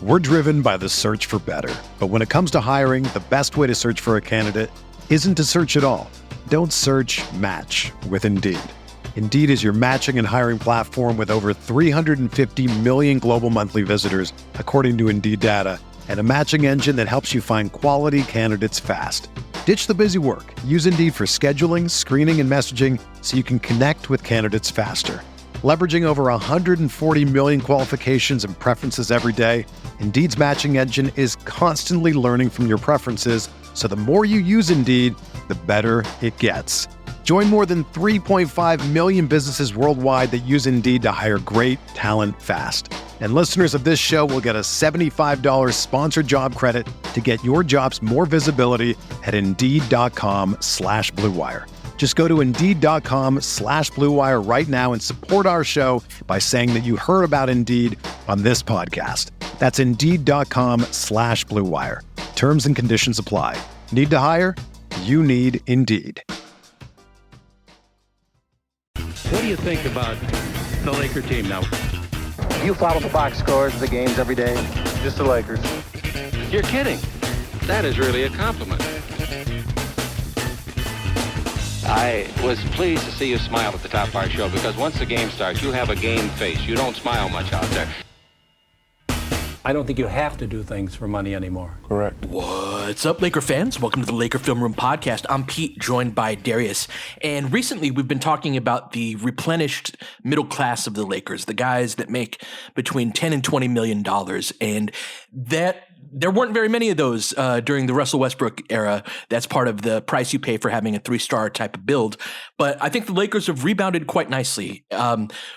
We're driven by the search for better. But when it comes to hiring, the best way to search for a candidate isn't to search at all. Don't search, match with Indeed. Indeed is your matching and hiring platform with over 350 million global monthly visitors, according to Indeed data, and a matching engine that helps you find quality candidates fast. Ditch the busy work. Use Indeed for scheduling, screening, and messaging so you can connect with candidates faster. Leveraging over 140 million qualifications and preferences every day, Indeed's matching engine is constantly learning from your preferences, so the more you use Indeed, the better it gets. Join more than 3.5 million businesses worldwide that use Indeed to hire great talent fast. And listeners of this show will get a $75 sponsored job credit to get your jobs more visibility at Indeed.com/Blue Wire. Just go to Indeed.com/Blue Wire right now and support our show by saying that you heard about Indeed on this podcast. That's Indeed.com/Blue Wire. Terms and conditions apply. Need to hire? You need Indeed. What do you think about the Laker team now? You follow the box scores of the games every day? Just the Lakers. You're kidding. That is really a compliment. I was pleased to see you smile at the top of our show because once the game starts, you have a game face. You don't smile much out there. I don't think you have to do things for money anymore. Correct. What's up, Laker fans? Welcome to the Laker Film Room podcast. I'm Pete, joined by Darius. And recently, we've been talking about the replenished middle class of the Lakers, the guys that make between $10 and $20 million. And that there weren't very many of those during the Russell Westbrook era. That's part of the price you pay for having a 3-star type of build. But I think the Lakers have rebounded quite nicely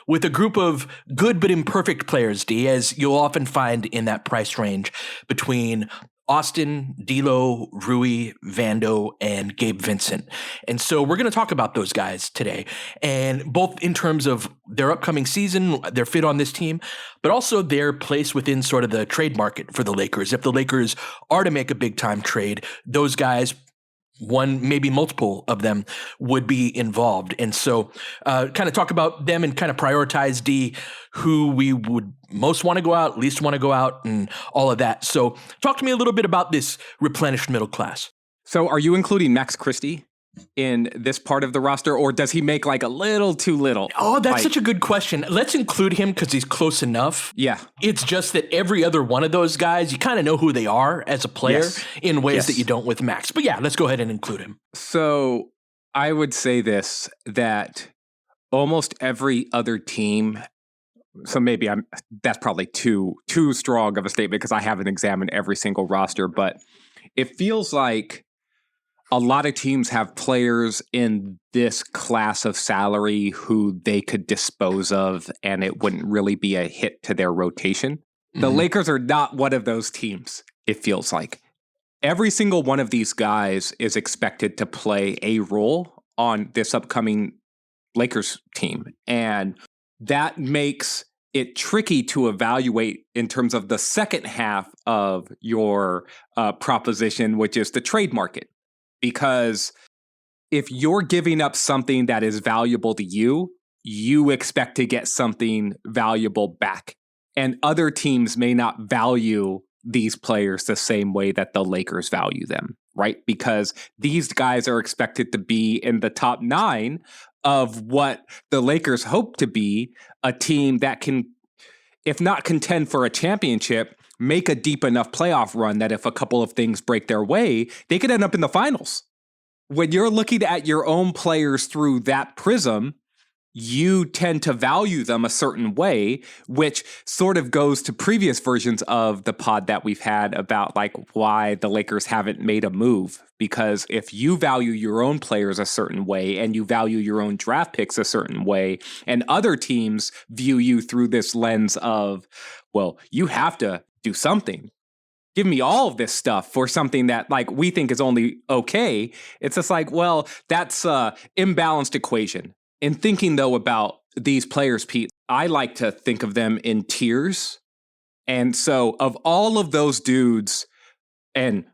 with a group of good but imperfect players, D, as you'll often find in that price range between Austin, DLo, Rui, Vando, and Gabe Vincent. And so we're going to talk about those guys today, and both in terms of their upcoming season, their fit on this team, but also their place within sort of the trade market for the Lakers. If the Lakers are to make a big time trade, those guys, one, maybe multiple of them, would be involved. And so kind of talk about them and kind of prioritize, D, who we would most want to go out, least want to go out, and all of that. So talk to me a little bit about this replenished middle class. So are you including Max Christie in this part of the roster, or does he make like a little too little? Oh, that's such a good question. Let's include him because he's close enough. Yeah. It's just that every other one of those guys, you kind of know who they are as a player in ways that you don't with Max. But yeah, let's go ahead and include him. So I would say this, that almost every other team, so maybe that's probably too strong of a statement because I haven't examined every single roster, but it feels like a lot of teams have players in this class of salary who they could dispose of and it wouldn't really be a hit to their rotation. The Lakers are not one of those teams, it feels like. Every single one of these guys is expected to play a role on this upcoming Lakers team. And that makes it tricky to evaluate in terms of the second half of your proposition, which is the trade market. Because if you're giving up something that is valuable to you, you expect to get something valuable back. And other teams may not value these players the same way that the Lakers value them, right? Because these guys are expected to be in the top 9 of what the Lakers hope to be, a team that can, if not contend for a championship, make a deep enough playoff run that if a couple of things break their way, they could end up in the finals. When you're looking at your own players through that prism, you tend to value them a certain way, which sort of goes to previous versions of the pod that we've had about like why the Lakers haven't made a move. Because if you value your own players a certain way and you value your own draft picks a certain way, and other teams view you through this lens of, well, you have to do something. Give me all of this stuff for something that like we think is only okay. It's just like, well, that's a imbalanced equation. In thinking though about these players, Pete, I like to think of them in tiers. And so of all of those dudes, and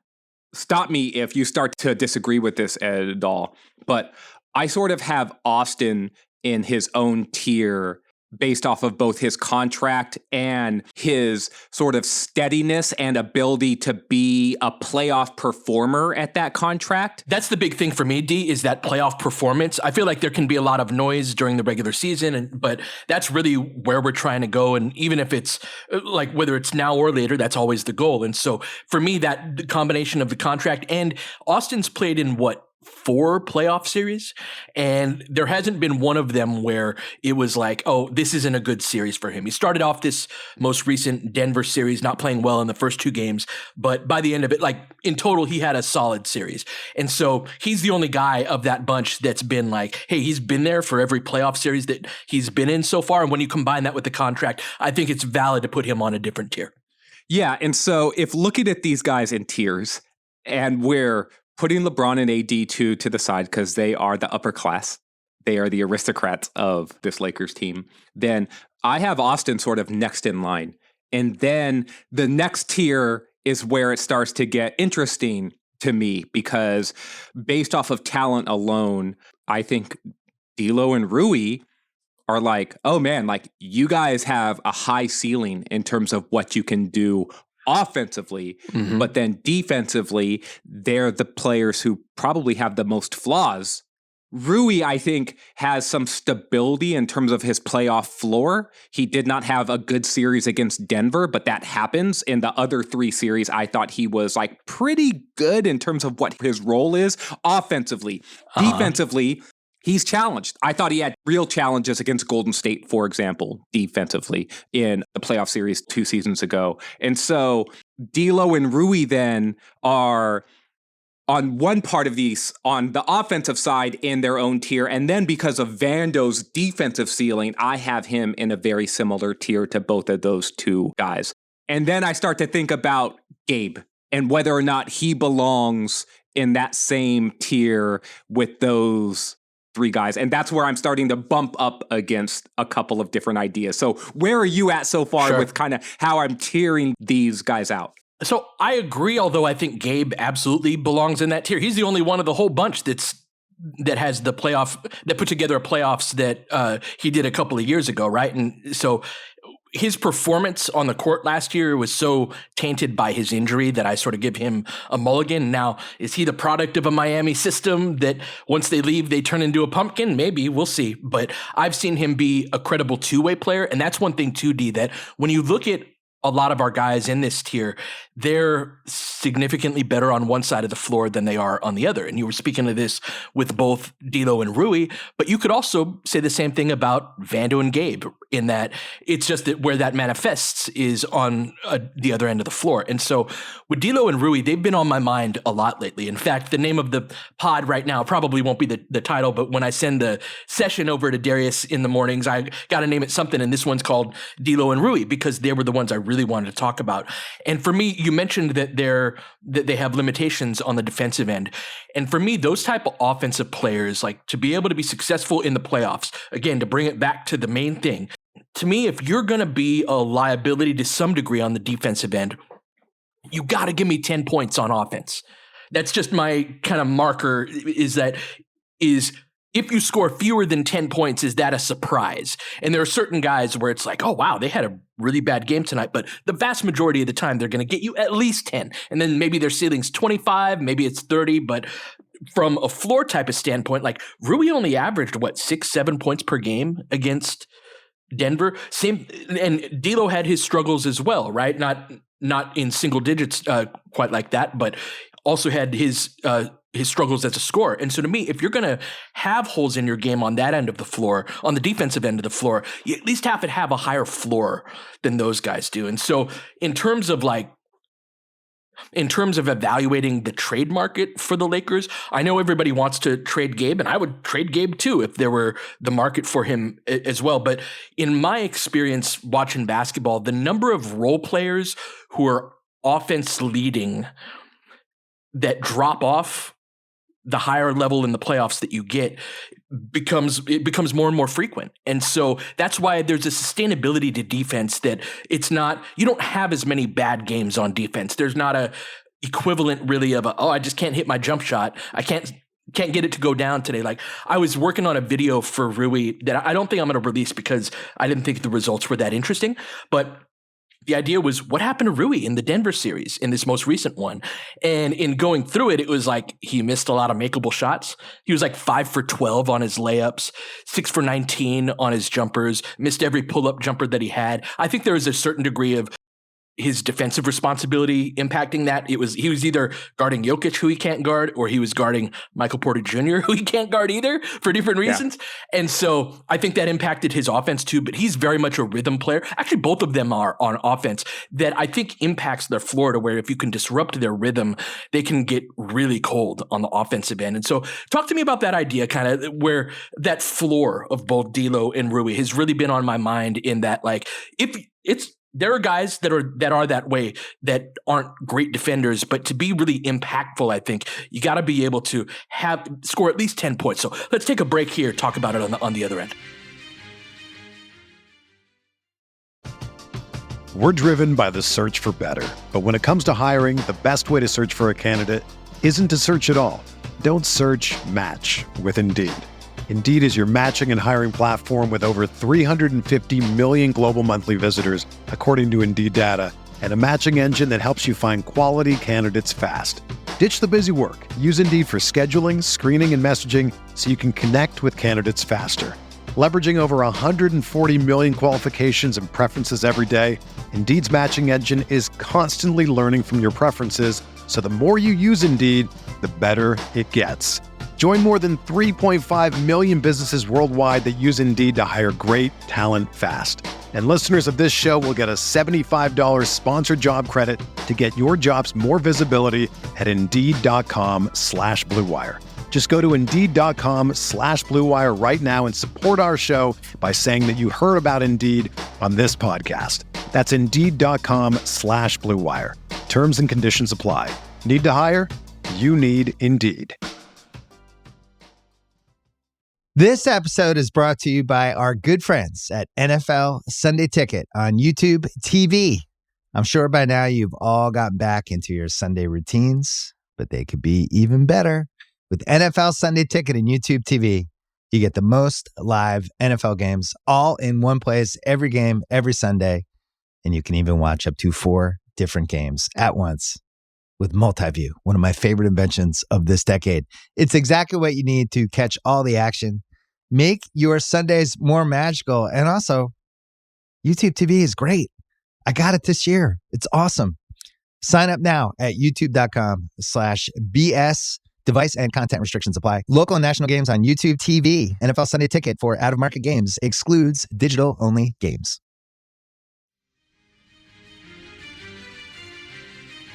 stop me if you start to disagree with this at all, but I sort of have Austin in his own tier based off of both his contract and his sort of steadiness and ability to be a playoff performer at that contract. That's the big thing for me, D, is that playoff performance. I feel like there can be a lot of noise during the regular season, but that's really where we're trying to go. And even if it's like whether it's now or later, that's always the goal. And so for me, that combination of the contract and Austin's played in 4 playoff series, and there hasn't been one of them where it was like, oh, this isn't a good series for him. He started off this most recent Denver series not playing well in the first 2 games, but by the end of it, like in total, he had a solid series. And so he's the only guy of that bunch that's been like, hey, he's been there for every playoff series that he's been in so far. And when you combine that with the contract, I think it's valid to put him on a different tier. Yeah, and so if looking at these guys in tiers, and we're putting LeBron and AD2 to the side because they are the upper class, they are the aristocrats of this Lakers team, then I have Austin sort of next in line. And then the next tier is where it starts to get interesting to me, because based off of talent alone, I think DLo and Rui are like, oh man, like you guys have a high ceiling in terms of what you can do offensively, but then defensively, they're the players who probably have the most flaws. Rui, I think, has some stability in terms of his playoff floor. He did not have a good series against Denver, but that happens. In the other 3 series, I thought he was like pretty good in terms of what his role is offensively. Defensively, he's challenged. I thought he had real challenges against Golden State, for example, defensively in the playoff series 2 seasons ago. And so DLo and Rui then are on one part of these, on the offensive side in their own tier. And then because of Vando's defensive ceiling, I have him in a very similar tier to both of those 2 guys. And then I start to think about Gabe and whether or not he belongs in that same tier with those 3 guys. And that's where I'm starting to bump up against a couple of different ideas. So where are you at so far with kind of how I'm tiering these guys out? So I agree, although I think Gabe absolutely belongs in that tier. He's the only one of the whole bunch that has the playoff, that put together a playoffs that he did a couple of years ago, right? And so his performance on the court last year was so tainted by his injury that I sort of give him a mulligan. Now, is he the product of a Miami system that once they leave, they turn into a pumpkin? Maybe, we'll see. But I've seen him be a credible 2-way player. And that's one thing too, D, that when you look at a lot of our guys in this tier, they're significantly better on one side of the floor than they are on the other. And you were speaking of this with both DLo and Rui, but you could also say the same thing about Vando and Gabe, in that it's just that where that manifests is on the other end of the floor. And so with DLo and Rui, they've been on my mind a lot lately. In fact, the name of the pod right now probably won't be the title, but when I send the session over to Darius in the mornings, I got to name it something. And this one's called DLo and Rui because they were the ones I really wanted to talk about. And for me, you mentioned that they have limitations on the defensive end. And for me, those type of offensive players, like to be able to be successful in the playoffs, again, to bring it back to the main thing, to me, if you're going to be a liability to some degree on the defensive end, you got to give me 10 points on offense. That's just my kind of marker, is if you score fewer than 10 points, is that a surprise? And there are certain guys where it's like, oh, wow, they had a really bad game tonight, but the vast majority of the time, they're going to get you at least 10. And then maybe their ceiling's 25, maybe it's 30, but from a floor type of standpoint, like Rui only averaged, 6-7 points per game against Denver. Same, and DLo had his struggles as well, right? Not in single digits quite like that, but also had his struggles as a scorer. And so to me, if you're going to have holes in your game on that end of the floor, on the defensive end of the floor, you at least have to have a higher floor than those guys do. And so in terms of evaluating the trade market for the Lakers, I know everybody wants to trade Gabe, and I would trade Gabe too if there were the market for him as well. But in my experience watching basketball, the number of role players who are offense leading that drop off the higher level in the playoffs that you get becomes more and more frequent. And so that's why there's a sustainability to defense, that it's not, you don't have as many bad games on defense. There's not a equivalent really of I just can't hit my jump shot. I can't can't get it to go down today. Like, I was working on a video for Rui that I don't think I'm going to release because I didn't think the results were that interesting. But the idea was, what happened to Rui in the Denver series, in this most recent one? And in going through it, it was like he missed a lot of makeable shots. He was like 5 for 12 on his layups, 6 for 19 on his jumpers, missed every pull-up jumper that he had. I think there was a certain degree of his defensive responsibility impacting that. He was either guarding Jokic, who he can't guard, or he was guarding Michael Porter Jr., who he can't guard either, for different reasons. Yeah. And so I think that impacted his offense too, but he's very much a rhythm player. Actually, both of them are on offense that I think impacts their floor, to where if you can disrupt their rhythm, they can get really cold on the offensive end. And so talk to me about that idea, kind of where that floor of both DLo and Rui has really been on my mind, in that, like, there are guys that are that way, that aren't great defenders, but to be really impactful, I think you got to be able to score at least 10 points. So let's take a break here, talk about it on the other end. We're driven by the search for better, but when it comes to hiring, the best way to search for a candidate isn't to search at all. Don't search, match with Indeed. Indeed is your matching and hiring platform with over 350 million global monthly visitors, according to Indeed data, and a matching engine that helps you find quality candidates fast. Ditch the busy work. Use Indeed for scheduling, screening, and messaging so you can connect with candidates faster. Leveraging over 140 million qualifications and preferences every day, Indeed's matching engine is constantly learning from your preferences, so the more you use Indeed, the better it gets. Join more than 3.5 million businesses worldwide that use Indeed to hire great talent fast. And listeners of this show will get a $75 sponsored job credit to get your jobs more visibility at Indeed.com/Blue Wire. Just go to Indeed.com/Blue Wire right now and support our show by saying that you heard about Indeed on this podcast. That's Indeed.com/Blue Wire. Terms and conditions apply. Need to hire? You need Indeed. This episode is brought to you by our good friends at NFL Sunday Ticket on YouTube TV. I'm sure by now you've all gotten back into your Sunday routines, but they could be even better. With NFL Sunday Ticket and YouTube TV, you get the most live NFL games all in one place, every game, every Sunday, and you can even watch up to 4 different games at once with multi-view, one of my favorite inventions of this decade. It's exactly what you need to catch all the action, make your Sundays more magical, and also YouTube TV is great. I got it this year. It's awesome. Sign up now at youtube.com/BS. Device and content restrictions apply. Local and national games on YouTube TV. NFL Sunday Ticket for out-of-market games excludes digital-only games.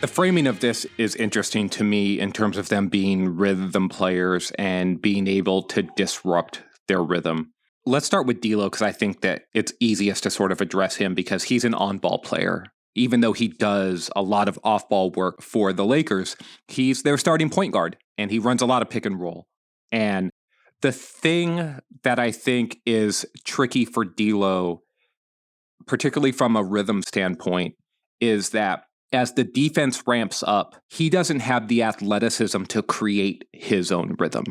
The framing of this is interesting to me in terms of them being rhythm players and being able to disrupt their rhythm. Let's start with DLo, because I think that it's easiest to sort of address him because he's an on-ball player. Even though he does a lot of off-ball work for the Lakers, he's their starting point guard, and he runs a lot of pick and roll. And the thing that I think is tricky for DLo, particularly from a rhythm standpoint, is that as the defense ramps up, he doesn't have the athleticism to create his own rhythm.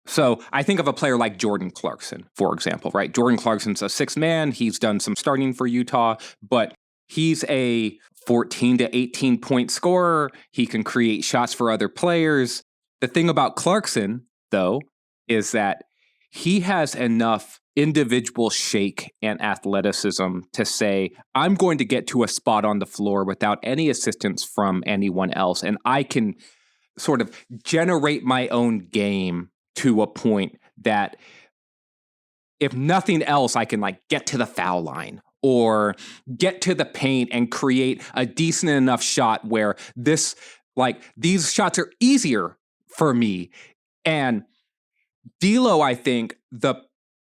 So I think of a player like Jordan Clarkson, for example, right? Jordan Clarkson's a 6th man. He's done some starting for Utah, but he's a 14 to 18 point scorer. He can create shots for other players. The thing about Clarkson, though, is that he has enough individual shake and athleticism to say, I'm going to get to a spot on the floor without any assistance from anyone else. And I can sort of generate my own game to a point that, if nothing else, I can like get to the foul line or get to the paint and create a decent enough shot where these shots are easier for me. And DLo, I think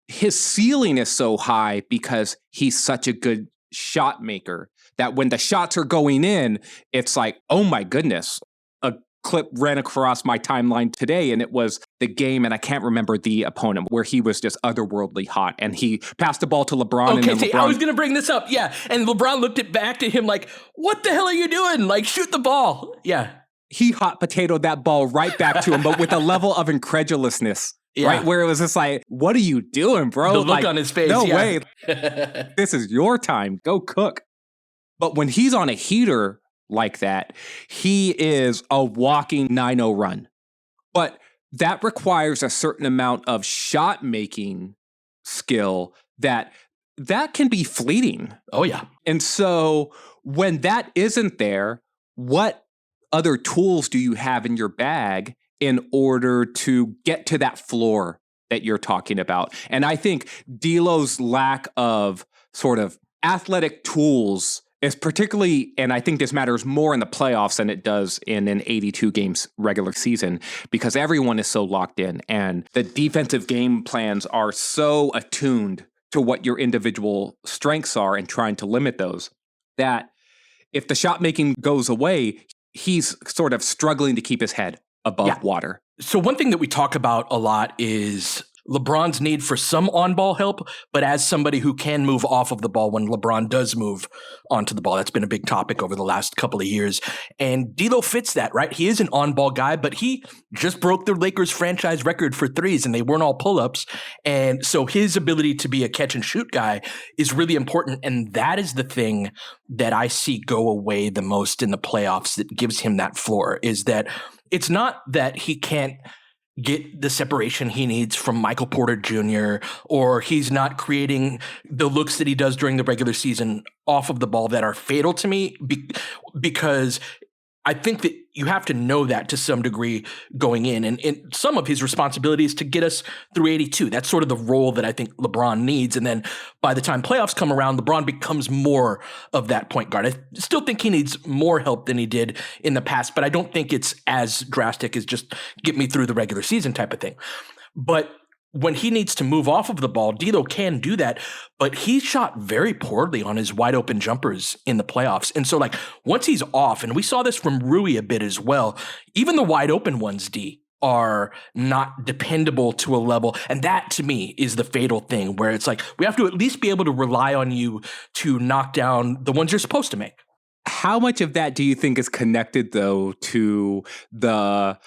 his ceiling is so high because he's such a good shot maker that when the shots are going in, it's like, oh my goodness. A clip ran across my timeline today, and it was the game, and I can't remember the opponent, where he was just otherworldly hot, and he passed the ball to LeBron. Okay, and then I was going to bring this up. Yeah, and LeBron looked it back to him like, what the hell are you doing? Like, shoot the ball. Yeah. he hot potatoed that ball right back to him, but with a level of incredulousness, right? Where it was just like, what are you doing, bro? The look on his face. No way. This is your time. Go cook. But when he's on a heater like that, he is a walking 9-0 run. But that requires a certain amount of shot making skill that can be fleeting. Oh, yeah. And so when that isn't there, what other tools do you have in your bag in order to get to that floor that you're talking about? And I think DLo's lack of sort of athletic tools is particularly, and I think this matters more in the playoffs than it does in an 82 games regular season, because everyone is so locked in and the defensive game plans are so attuned to what your individual strengths are and trying to limit those, that if the shot making goes away, he's sort of struggling to keep his head above water. So one thing that we talk about a lot is LeBron's need for some on-ball help, but as somebody who can move off of the ball when LeBron does move onto the ball. That's been a big topic over the last couple of years. And DLo fits that, right? He is an on-ball guy, but he just broke the Lakers franchise record for threes, and they weren't all pull-ups. And so his ability to be a catch-and-shoot guy is really important, and that is the thing that I see go away the most in the playoffs that gives him that floor, is that it's not that he can't get the separation he needs from Michael Porter Jr., or he's not creating the looks that he does during the regular season off of the ball that are fatal to me, because I think that you have to know that to some degree going in. And some of his responsibility is to get us through 82. That's sort of the role that I think LeBron needs. And then by the time playoffs come around, LeBron becomes more of that point guard. I still think he needs more help than he did in the past, but I don't think it's as drastic as just get me through the regular season type of thing. But when he needs to move off of the ball, DLo can do that, but he shot very poorly on his wide open jumpers in the playoffs. And so like once he's off, and we saw this from Rui a bit as well, even the wide open ones, D, are not dependable to a level. And that to me is the fatal thing, where it's like, we have to at least be able to rely on you to knock down the ones you're supposed to make. How much of that do you think is connected though to the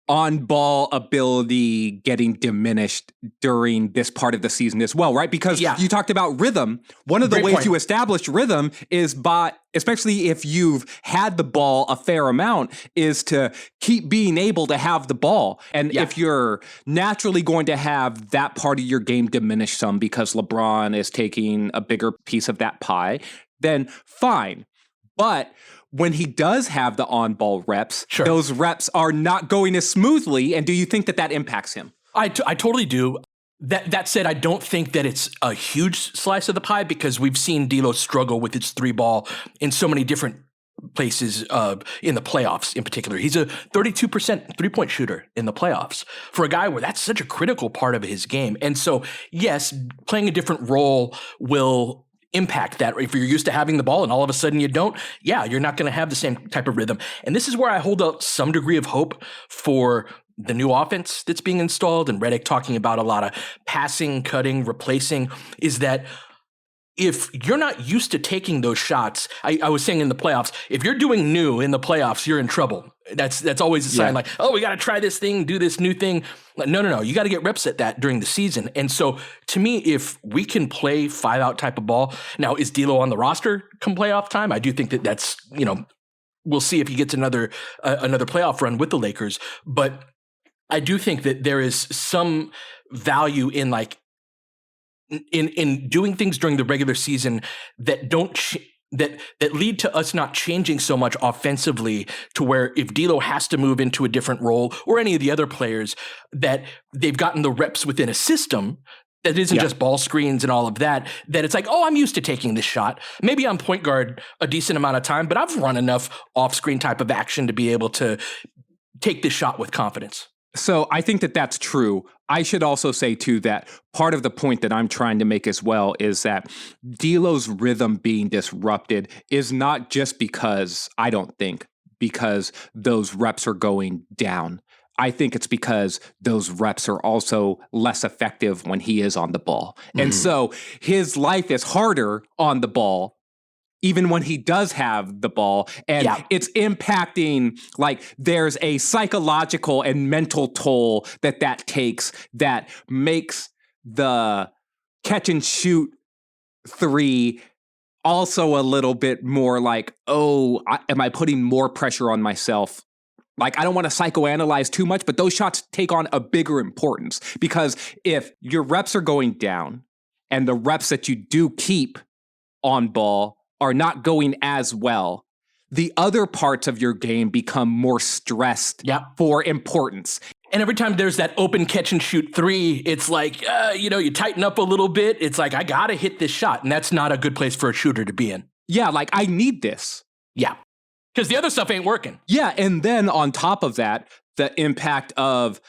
on-ball ability getting diminished during this part of the season as well, right? Because you talked about rhythm. One of the ways you establish rhythm is by, especially if you've had the ball a fair amount, is to keep being able to have the ball. And if you're naturally going to have that part of your game diminish some because LeBron is taking a bigger piece of that pie, then fine. But when he does have the on-ball reps, those reps are not going as smoothly. And do you think that that impacts him? I totally do. That said, I don't think that it's a huge slice of the pie, because we've seen DLo struggle with his three ball in so many different places in the playoffs in particular. He's a 32% three-point shooter in the playoffs for a guy where that's such a critical part of his game. And so, yes, playing a different role will impact that. If you're used to having the ball and all of a sudden you don't, you're not going to have the same type of rhythm. And this is where I hold out some degree of hope for the new offense that's being installed, and Redick talking about a lot of passing, cutting, replacing, is that if you're not used to taking those shots, I was saying in the playoffs, if you're doing new in the playoffs, you're in trouble. That's always a sign like, oh, we got to try this thing, do this new thing. No. You got to get reps at that during the season. And so to me, if we can play 5-out type of ball, now is DLo on the roster come playoff time? I do think that that's, we'll see if he gets another playoff run with the Lakers. But I do think that there is some value in like, in doing things during the regular season that don't that lead to us not changing so much offensively, to where if DLo has to move into a different role, or any of the other players, that they've gotten the reps within a system that isn't just ball screens and all of that, that it's like, oh, I'm used to taking this shot. Maybe I'm point guard a decent amount of time, but I've run enough off-screen type of action to be able to take this shot with confidence. So I think that that's true. I should also say, too, that part of the point that I'm trying to make as well is that DLo's rhythm being disrupted is not just because those reps are going down. I think it's because those reps are also less effective when he is on the ball. And so his life is harder on the ball even when he does have the ball. And it's impacting, like, there's a psychological and mental toll that takes that makes the catch and shoot three also a little bit more like, am I putting more pressure on myself? Like, I don't want to psychoanalyze too much, but those shots take on a bigger importance, because if your reps are going down and the reps that you do keep on ball are not going as well, the other parts of your game become more stressed for importance. And every time there's that open catch and shoot three, it's like, you tighten up a little bit. It's like, I got to hit this shot. And that's not a good place for a shooter to be in. Yeah, like, I need this. Yeah. Because the other stuff ain't working. Yeah, and then on top of that, the impact of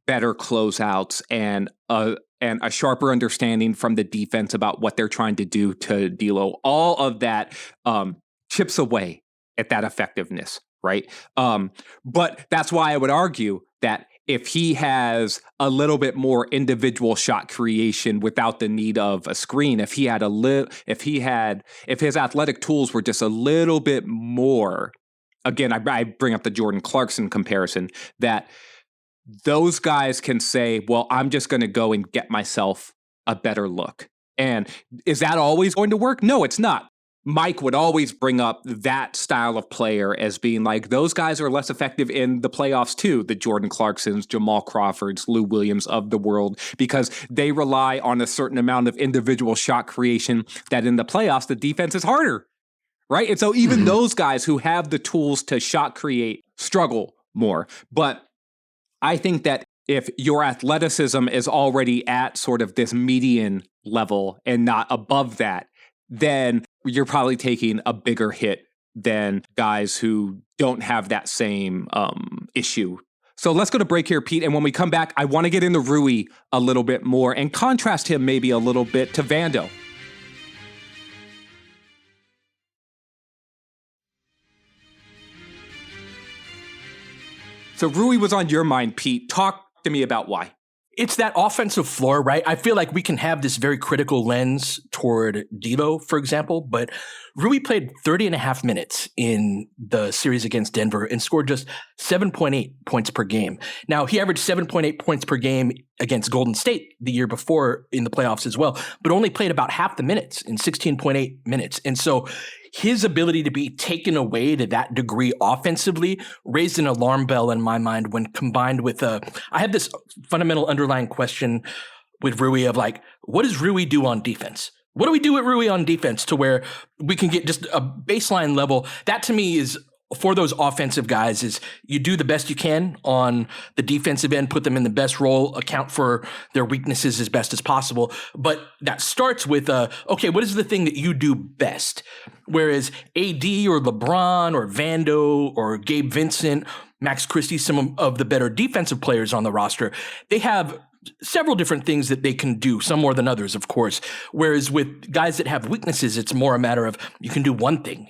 better closeouts and a sharper understanding from the defense about what they're trying to do to DLo, all of that chips away at that effectiveness, right? But that's why I would argue that if he has a little bit more individual shot creation without the need of a screen, if his athletic tools were just a little bit more, again, I bring up the Jordan Clarkson comparison, that those guys can say, well, I'm just going to go and get myself a better look. And is that always going to work? No, it's not. Mike would always bring up that style of player as being like, those guys are less effective in the playoffs too, the Jordan Clarksons, Jamal Crawfords, Lou Williams of the world, because they rely on a certain amount of individual shot creation that in the playoffs, the defense is harder, right? And so even those guys who have the tools to shot create struggle more. But I think that if your athleticism is already at sort of this median level and not above that, then you're probably taking a bigger hit than guys who don't have that same issue. So let's go to break here, Pete. And when we come back, I want to get into Rui a little bit more and contrast him maybe a little bit to Vando. So Rui was on your mind, Pete. Talk to me about why. It's that offensive floor, right? I feel like we can have this very critical lens toward DLo, for example, but Rui played 30 and a half minutes in the series against Denver and scored just 7.8 points per game. Now, he averaged 7.8 points per game against Golden State the year before in the playoffs as well, but only played about half the minutes in 16.8 minutes. And so his ability to be taken away to that degree offensively raised an alarm bell in my mind when combined with I had this fundamental underlying question with Rui of like, what does Rui do on defense? What do we do with Rui on defense to where we can get just a baseline level? That to me is, for those offensive guys, is you do the best you can on the defensive end, put them in the best role, account for their weaknesses as best as possible. But that starts with, okay, what is the thing that you do best? Whereas AD or LeBron or Vando or Gabe Vincent, Max Christie, some of the better defensive players on the roster, they have several different things that they can do, some more than others, of course. Whereas with guys that have weaknesses, it's more a matter of you can do one thing.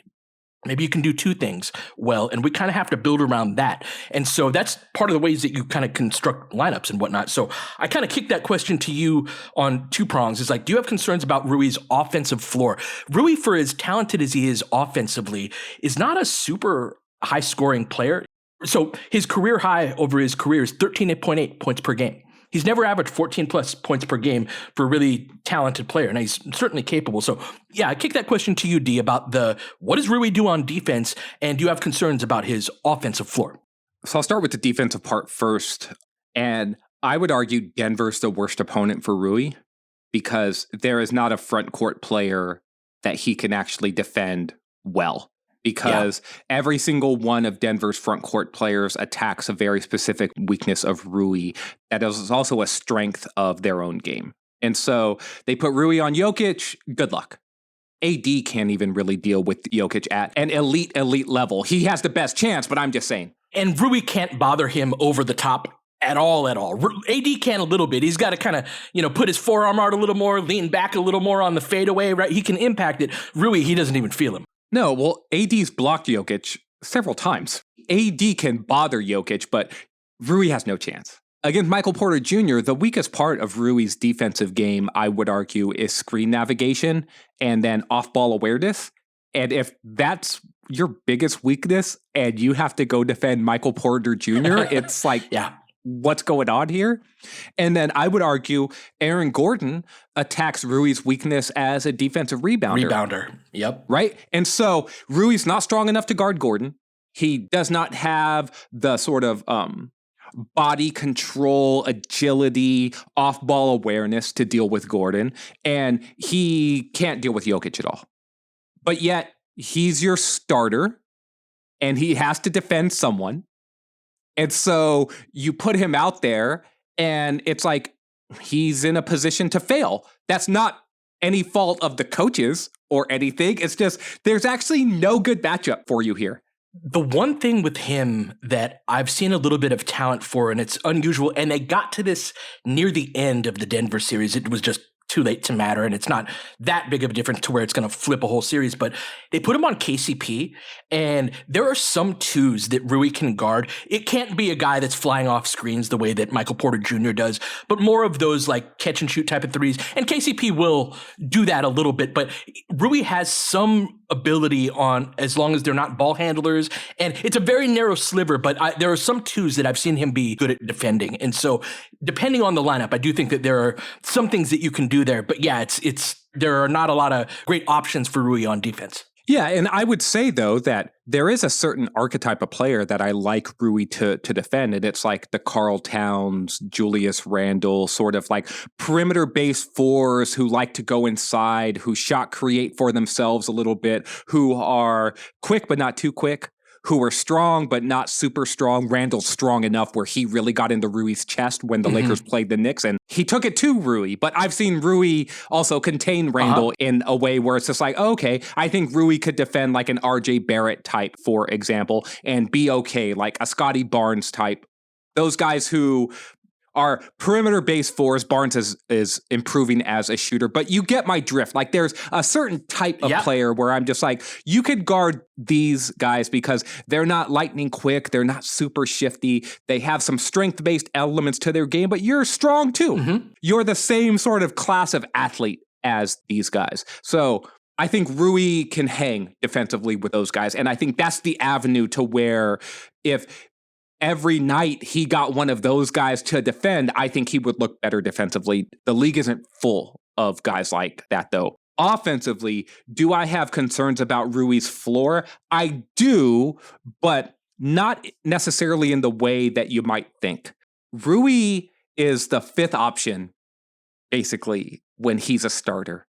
Maybe you can do two things well, and we kind of have to build around that. And so that's part of the ways that you kind of construct lineups and whatnot. So I kind of kicked that question to you on two prongs. It's like, do you have concerns about Rui's offensive floor? Rui, for as talented as he is offensively, is not a super high-scoring player. So his career high over his career is 13.8 points per game. He's never averaged 14 plus points per game for a really talented player. Now, he's certainly capable. So, yeah, I kick that question to you, D, about what does Rui do on defense, and do you have concerns about his offensive floor? So I'll start with the defensive part first. And I would argue Denver's the worst opponent for Rui because there is not a front court player that he can actually defend well. Because every single one of Denver's front court players attacks a very specific weakness of Rui that is also a strength of their own game. And so they put Rui on Jokic, good luck. AD can't even really deal with Jokic at an elite level. He has the best chance, but I'm just saying. And Rui can't bother him over the top at all. AD can a little bit. He's got to kind of, put his forearm out a little more, lean back a little more on the fadeaway, right? He can impact it. Rui, he doesn't even feel him. No, well, AD's blocked Jokic several times. AD can bother Jokic, but Rui has no chance. Against Michael Porter Jr., the weakest part of Rui's defensive game, I would argue, is screen navigation and then off-ball awareness. And if that's your biggest weakness and you have to go defend Michael Porter Jr., it's like, Yeah. what's going on here? And then I would argue Aaron Gordon attacks Rui's weakness as a defensive rebounder. Yep. Right? And so Rui's not strong enough to guard Gordon. He does not have the sort of body control, agility, off-ball awareness to deal with Gordon. And he can't deal with Jokic at all. But yet, he's your starter, and he has to defend someone. And so you put him out there, and it's like he's in a position to fail. That's not any fault of the coaches or anything. It's just there's actually no good matchup for you here. The one thing with him that I've seen a little bit of talent for, and it's unusual, and they got to this near the end of the Denver series. It was just too late to matter, and it's not that big of a difference to where it's going to flip a whole series, but they put him on KCP, and there are some twos that Rui can guard. It can't be a guy that's flying off screens the way that Michael Porter Jr. does, but more of those like catch and shoot type of threes, and KCP will do that a little bit, but Rui has some ability on, as long as they're not ball handlers, and it's a very narrow sliver, but there are some twos that I've seen him be good at defending, and so depending on the lineup, I do think that there are some things that you can do there, but yeah, it's there are not a lot of great options for Rui on defense. Yeah, and I would say, though, that there is a certain archetype of player that I like Rui to defend, and it's like the Karl Towns, Julius Randle, sort of like perimeter-based fours who like to go inside, who shot create for themselves a little bit, who are quick but not too quick, who are strong but not super strong. Randall's strong enough where he really got into Rui's chest when the Lakers played the Knicks, and he took it to Rui. But I've seen Rui also contain Randall in a way where it's just like, okay, I think Rui could defend like an RJ Barrett type, for example, and be okay, like a Scotty Barnes type. Those guys who are perimeter-based fours. Barnes is improving as a shooter, but you get my drift. Like there's a certain type of player where I'm just like, you could guard these guys because they're not lightning quick, they're not super shifty, they have some strength-based elements to their game, but you're strong too. You're the same sort of class of athlete as these guys. So I think Rui can hang defensively with those guys, and I think that's the avenue to where if every night he got one of those guys to defend, I think he would look better defensively. The league isn't full of guys like that, though. Offensively, do I have concerns about Rui's floor? I do, but not necessarily in the way that you might think. Rui is the fifth option, basically, when he's a starter.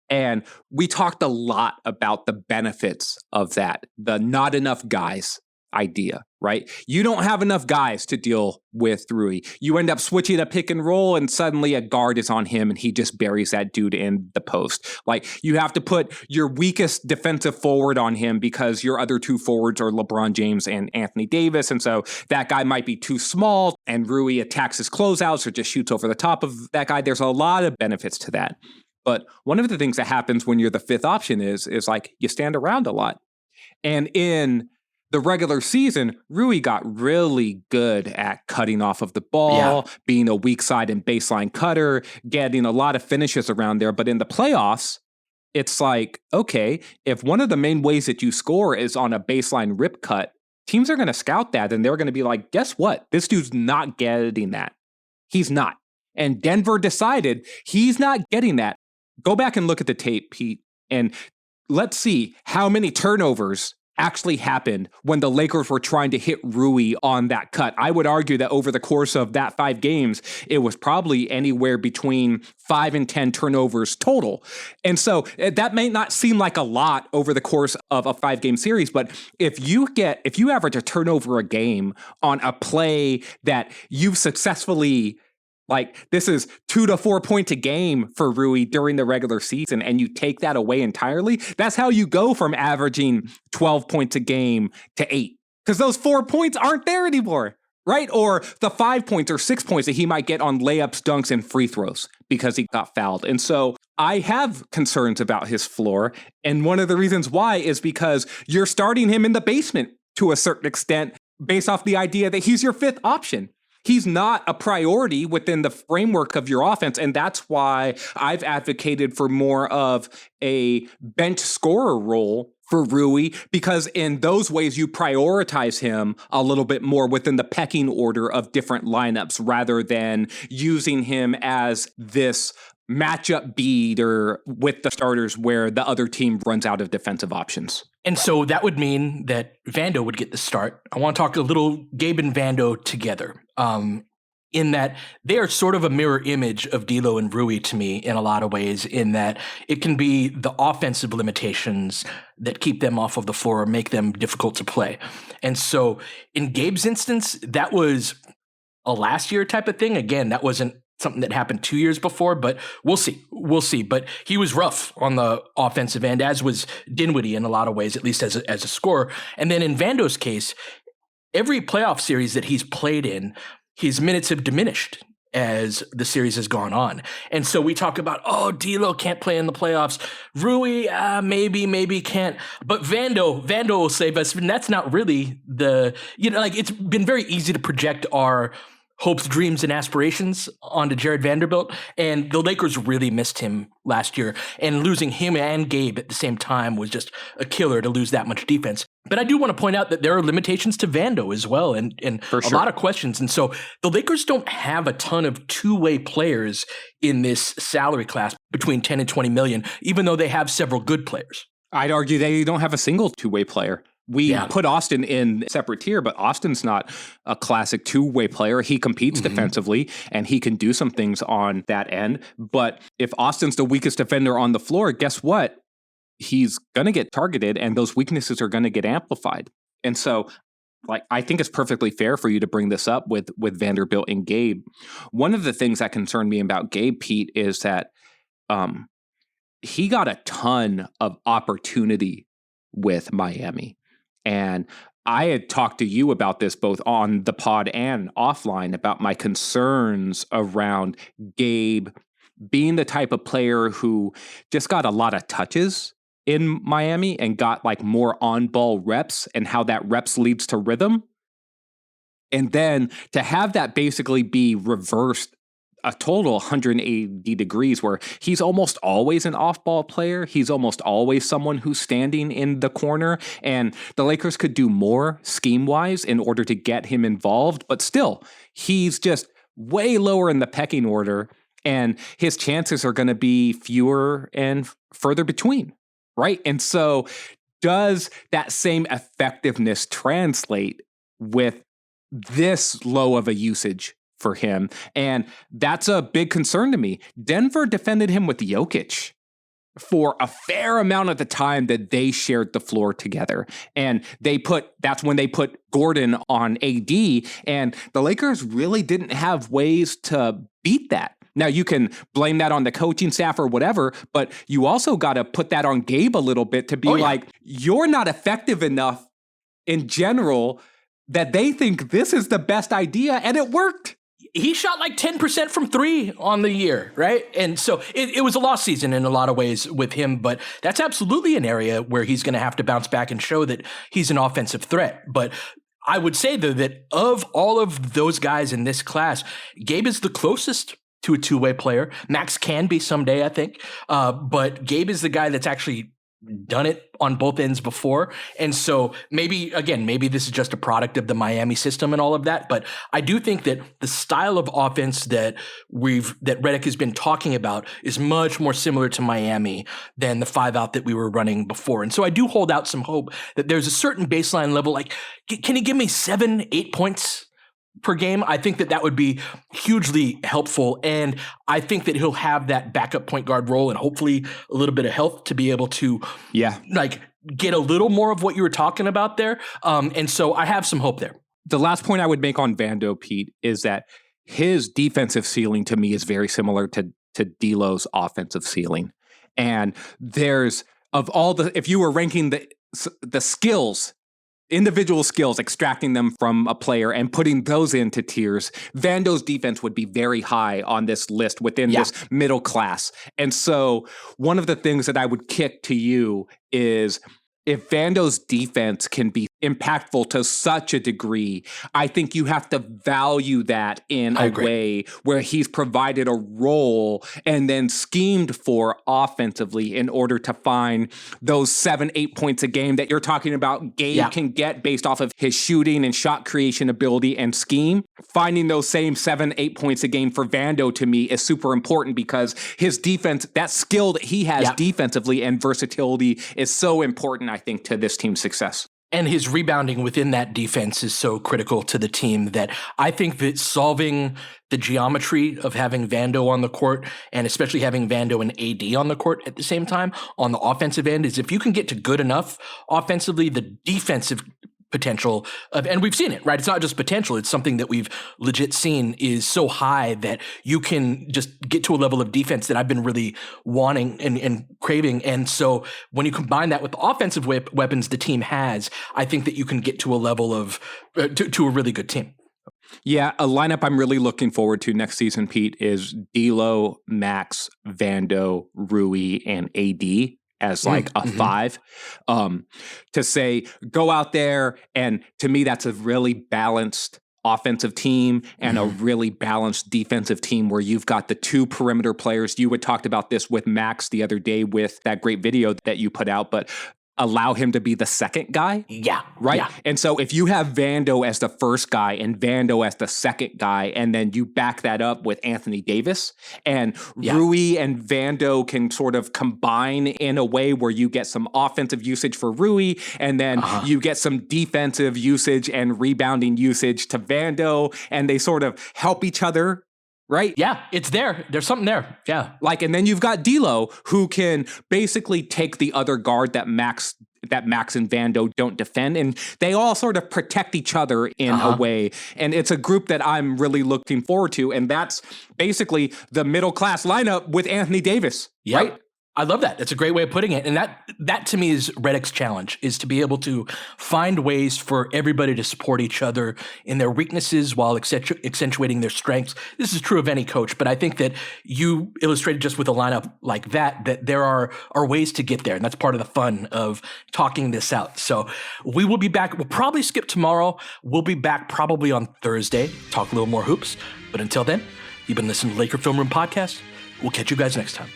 And we talked a lot about the benefits of that, the not enough guys idea, right? You don't have enough guys to deal with Rui. You end up switching a pick and roll and suddenly a guard is on him and he just buries that dude in the post. Like you have to put your weakest defensive forward on him because your other two forwards are LeBron James and Anthony Davis. And so that guy might be too small and Rui attacks his closeouts or just shoots over the top of that guy. There's a lot of benefits to that. But one of the things that happens when you're the fifth option is like you stand around a lot. And in the regular season, Rui got really good at cutting off of the ball, being a weak side and baseline cutter, getting a lot of finishes around there. But in the playoffs, it's like, okay, if one of the main ways that you score is on a baseline rip cut, teams are going to scout that and they're going to be like, guess what? This dude's not getting that. He's not. And Denver decided he's not getting that. Go back and look at the tape, Pete, and let's see how many turnovers actually happened when the Lakers were trying to hit Rui on that cut. I would argue that over the course of that 5 games, it was probably anywhere between 5 and 10 turnovers total. And so that may not seem like a lot over the course of a 5-game series, but if you average a turnover a game on a play that you've successfully, like this is 2 to 4 points a game for Rui during the regular season, and you take that away entirely, that's how you go from averaging 12 points a game to 8. Because those 4 points aren't there anymore, right? Or the 5 points or 6 points that he might get on layups, dunks, and free throws because he got fouled. And so I have concerns about his floor. And one of the reasons why is because you're starting him in the basement to a certain extent based off the idea that he's your fifth option. He's not a priority within the framework of your offense, and that's why I've advocated for more of a bench scorer role for Rui, because in those ways you prioritize him a little bit more within the pecking order of different lineups rather than using him as this matchup beater with the starters where the other team runs out of defensive options. And so that would mean that Vando would get the start. I want to talk a little Gabe and Vando together. In that they are sort of a mirror image of DLo and Rui to me in a lot of ways, in that it can be the offensive limitations that keep them off of the floor or make them difficult to play. And so in Gabe's instance, that was a last year type of thing. Again, that wasn't something that happened 2 years before, but we'll see. We'll see. But he was rough on the offensive end, as was Dinwiddie in a lot of ways, at least as a scorer. And then in Vando's case, every playoff series that he's played in, his minutes have diminished as the series has gone on. And so we talk about, DLo can't play in the playoffs. Rui, maybe can't. But Vando will save us. And that's not really it's been very easy to project our hopes, dreams, and aspirations onto Jared Vanderbilt. And the Lakers really missed him last year. And losing him and Gabe at the same time was just a killer to lose that much defense. But I do want to point out that there are limitations to Vando as well, and For sure. a lot of questions. And so the Lakers don't have a ton of two-way players in this salary class between 10 and 20 million, even though they have several good players. I'd argue they don't have a single two-way player. We put Austin in a separate tier, but Austin's not a classic two-way player. He competes defensively, and he can do some things on that end. But if Austin's the weakest defender on the floor, guess what? He's going to get targeted, and those weaknesses are going to get amplified. And so, I think it's perfectly fair for you to bring this up with Vanderbilt and Gabe. One of the things that concerned me about Gabe, Pete, is that he got a ton of opportunity with Miami. And I had talked to you about this both on the pod and offline about my concerns around Gabe being the type of player who just got a lot of touches in Miami and got more on-ball reps, and how that reps leads to rhythm. And then to have that basically be reversed a total 180 degrees, where he's almost always an off-ball player. He's almost always someone who's standing in the corner, and the Lakers could do more scheme-wise in order to get him involved. But still, he's just way lower in the pecking order, and his chances are going to be fewer and further between. Right. And so does that same effectiveness translate with this low of a usage for him? And that's a big concern to me. Denver defended him with Jokic for a fair amount of the time that they shared the floor together. And that's when they put Gordon on AD, and the Lakers really didn't have ways to beat that. Now, you can blame that on the coaching staff or whatever, but you also got to put that on Gabe a little bit to be you're not effective enough in general that they think this is the best idea, and it worked. He shot 10% from three on the year, right? And so it was a lost season in a lot of ways with him, but that's absolutely an area where he's going to have to bounce back and show that he's an offensive threat. But I would say, though, that of all of those guys in this class, Gabe is the closest to a two-way player. Max can be someday, I think. But Gabe is the guy that's actually done it on both ends before. And so maybe this is just a product of the Miami system and all of that. But I do think that the style of offense that Redick has been talking about is much more similar to Miami than the 5-out that we were running before. And so I do hold out some hope that there's a certain baseline level. Can he give me 7-8 points per game? I think that would be hugely helpful. And I think that he'll have that backup point guard role and hopefully a little bit of health to be able to get a little more of what you were talking about there. And so I have some hope there. The last point I would make on Vando, Pete, is that his defensive ceiling to me is very similar to DLo's offensive ceiling. And if you were ranking the skills, individual skills, extracting them from a player and putting those into tiers, Vando's defense would be very high on this list within this middle class. And so one of the things that I would kick to you is if Vando's defense can be impactful to such a degree. I think you have to value that in a way where he's provided a role and then schemed for offensively in order to find those 7-8 points a game that you're talking about Gabe can get based off of his shooting and shot creation ability and scheme. Finding those same 7-8 points a game for Vando to me is super important because his defense, that skill that he has defensively and versatility is so important, I think, to this team's success. And his rebounding within that defense is so critical to the team that I think that solving the geometry of having Vando on the court and especially having Vando and AD on the court at the same time on the offensive end is if you can get to good enough offensively, the defensive potential of, and we've seen it, right? It's not just potential. It's something that we've legit seen is so high that you can just get to a level of defense that I've been really wanting and craving. And so when you combine that with the offensive weapons the team has, I think that you can get to a level of, to a really good team. Yeah, a lineup I'm really looking forward to next season, Pete, is DLo, Max, Vando, Rui, and AD. As like a 5, to say, go out there. And to me, that's a really balanced offensive team and a really balanced defensive team where you've got the 2 perimeter players. You had talked about this with Max the other day with that great video that you put out, but allow him to be the second guy. Yeah. Right. Yeah. And so if you have Vando as the first guy and Vando as the second guy, and then you back that up with Anthony Davis and Rui and Vando can sort of combine in a way where you get some offensive usage for Rui and then you get some defensive usage and rebounding usage to Vando, and they sort of help each other. Right? Yeah, it's there. There's something there. Yeah. Like, and then you've got DLo who can basically take the other guard that Max and Vando don't defend. And they all sort of protect each other in a way. And it's a group that I'm really looking forward to. And that's basically the middle class lineup with Anthony Davis. Yep. Right? I love that. That's a great way of putting it. And that to me is Redick's challenge, is to be able to find ways for everybody to support each other in their weaknesses while accentuating their strengths. This is true of any coach, but I think that you illustrated just with a lineup like that there are ways to get there. And that's part of the fun of talking this out. So we will be back. We'll probably skip tomorrow. We'll be back probably on Thursday, talk a little more hoops. But until then, you've been listening to Laker Film Room Podcast. We'll catch you guys next time.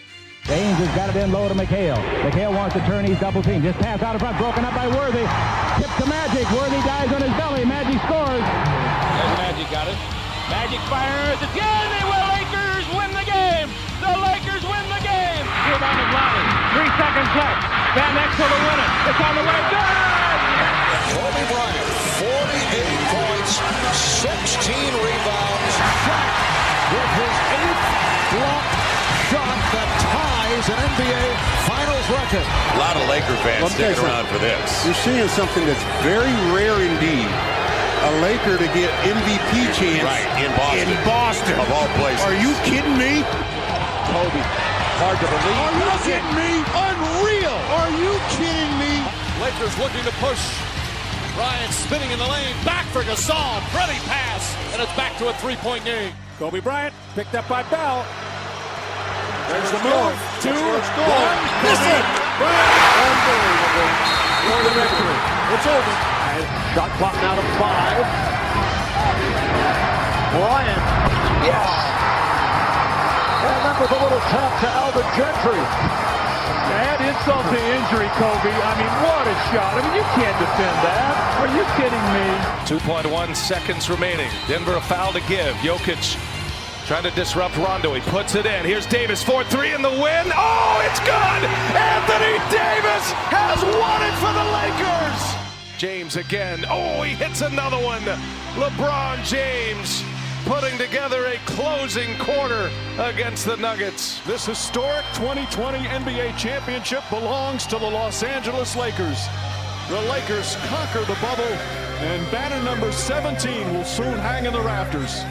James has got it in low to McHale. McHale wants to turn. He's double teamed. Just pass out in front. Broken up by Worthy. Tip to Magic. Worthy dies on his belly. Magic scores. There's Magic got it. Magic fires. It's good. They will. Lakers win the game. The Lakers win the game. Rebound of Lonnie. 3 seconds left. Van Exel to win it. It's on the way. Good. Kobe Bryant, 48 points, 16 rebounds. Shot with his 8th block shot that ties an NBA Finals record. A lot of Laker fans sticking around for this. You're seeing something that's very rare indeed. A Laker to get MVP chance in Boston. Of all places. Are you kidding me? Kobe, hard to believe. Are you kidding me? Unreal. Are you kidding me? Lakers looking to push. Bryant spinning in the lane. Back for Gasol. Pretty pass. And it's back to a 3-point game. Kobe Bryant picked up by Bell. There's the move. 2, 1. Miss it. Unbelievable. For the victory. It's over. Shot clock now to 5. Bryant. Yes. And that was a little tap to Alvin Gentry. Add insult to injury, Kobe. I mean, what a shot. I mean, you can't defend that. Are you kidding me? 2.1 seconds remaining. Denver a foul to give. Jokic trying to disrupt Rondo. He puts it in. Here's Davis, 4-3 in the win. Oh, it's good! Anthony Davis has won it for the Lakers! James again. Oh, he hits another one. LeBron James putting together a closing quarter against the Nuggets. This historic 2020 NBA championship belongs to the Los Angeles Lakers. The Lakers conquer the bubble, and banner number 17 will soon hang in the rafters.